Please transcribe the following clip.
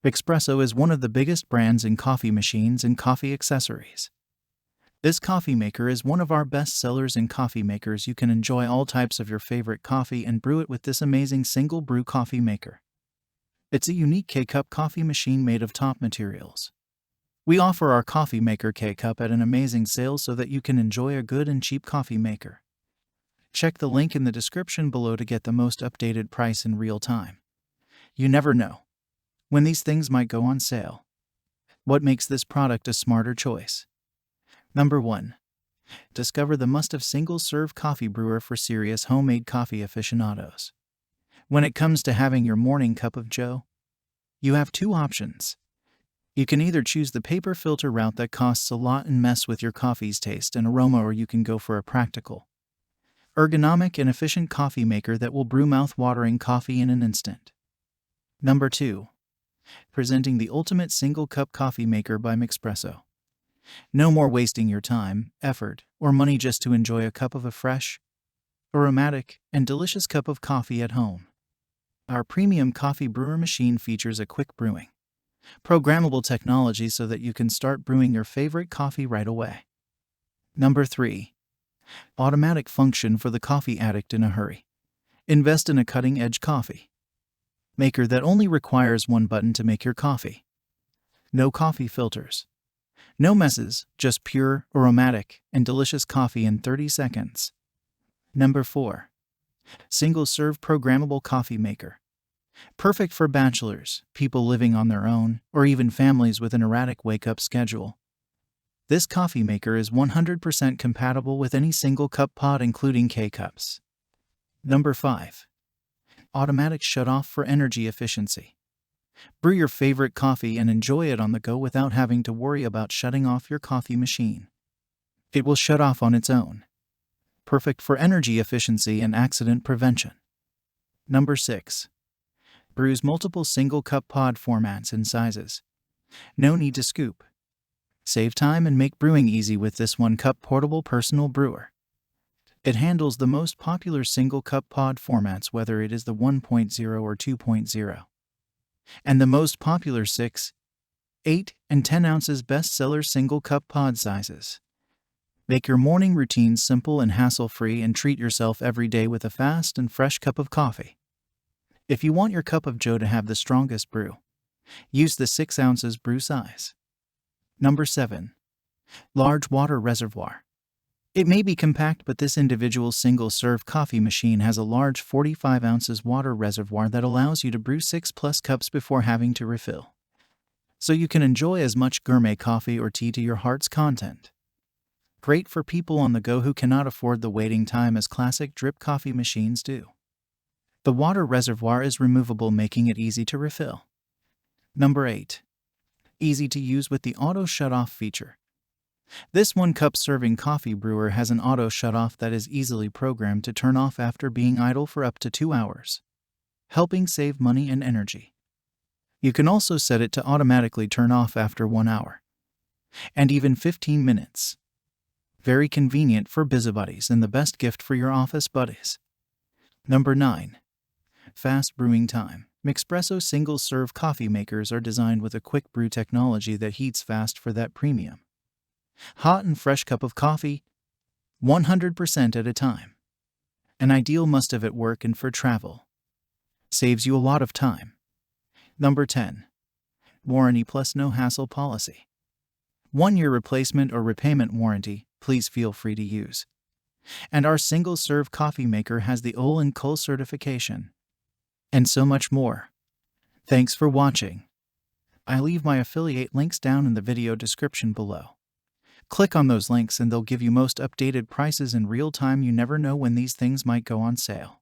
Mixpresso is one of the biggest brands in coffee machines and coffee accessories. This coffee maker is one of our best sellers in coffee makers. You can enjoy all types of your favorite coffee and brew it with this amazing single brew coffee maker. It's a unique K-Cup coffee machine made of top materials. We offer our coffee maker K-Cup at an amazing sale so that you can enjoy a good and cheap coffee maker. Check the link in the description below to get the most updated price in real time. You never know when these things might go on sale. What makes this product a smarter choice? Number 1. Discover the must-have single-serve coffee brewer for serious homemade coffee aficionados. When it comes to having your morning cup of joe, you have two options. You can either choose the paper filter route that costs a lot and mess with your coffee's taste and aroma, or you can go for a practical, ergonomic and efficient coffee maker that will brew mouth-watering coffee in an instant. Number 2. Presenting the ultimate single-cup coffee maker by Mixpresso. No more wasting your time, effort, or money just to enjoy a cup of a fresh, aromatic, and delicious cup of coffee at home. Our premium coffee brewer machine features a quick brewing, programmable technology so that you can start brewing your favorite coffee right away. Number 3. Automatic function for the coffee addict in a hurry. Invest in a cutting-edge coffee maker that only requires one button to make your coffee. No coffee filters. No messes, just pure, aromatic, and delicious coffee in 30 seconds. Number 4. Single-serve programmable coffee maker. Perfect for bachelors, people living on their own, or even families with an erratic wake-up schedule. This coffee maker is 100% compatible with any single-cup pod, including K-cups. Number 5. Automatic shut-off for energy efficiency. Brew your favorite coffee and enjoy it on the go without having to worry about shutting off your coffee machine. It will shut off on its own. Perfect for energy efficiency and accident prevention. Number 6. Brews multiple single-cup pod formats and sizes. No need to scoop. Save time and make brewing easy with this one-cup portable personal brewer. It handles the most popular single-cup pod formats, whether it is the 1.0 or 2.0. And the most popular 6, 8, and 10 ounces bestseller single-cup pod sizes. Make your morning routine simple and hassle-free and treat yourself every day with a fast and fresh cup of coffee. If you want your cup of joe to have the strongest brew, use the 6 ounces brew size. Number 7. Large water reservoir. It may be compact, but this individual single-serve coffee machine has a large 45 ounces water reservoir that allows you to brew 6+ cups before having to refill. So you can enjoy as much gourmet coffee or tea to your heart's content. Great for people on the go who cannot afford the waiting time as classic drip coffee machines do. The water reservoir is removable, making it easy to refill. Number 8. Easy to use with the auto shut-off feature. This one-cup serving coffee brewer has an auto shut-off that is easily programmed to turn off after being idle for up to 2 hours, helping save money and energy. You can also set it to automatically turn off after 1 hour, and even 15 minutes. Very convenient for busybodies and the best gift for your office buddies. Number 9. Fast brewing time. Mixpresso single-serve coffee makers are designed with a quick brew technology that heats fast for that premium, hot and fresh cup of coffee, 100% at a time. An ideal must-have at work and for travel. Saves you a lot of time. Number 10. Warranty plus no hassle policy. 1-year replacement or repayment warranty, please feel free to use. And our single-serve coffee maker has the OL and COL certification. And so much more. Thanks for watching. I leave my affiliate links down in the video description below. Click on those links and they'll give you most updated prices in real time. You never know when these things might go on sale.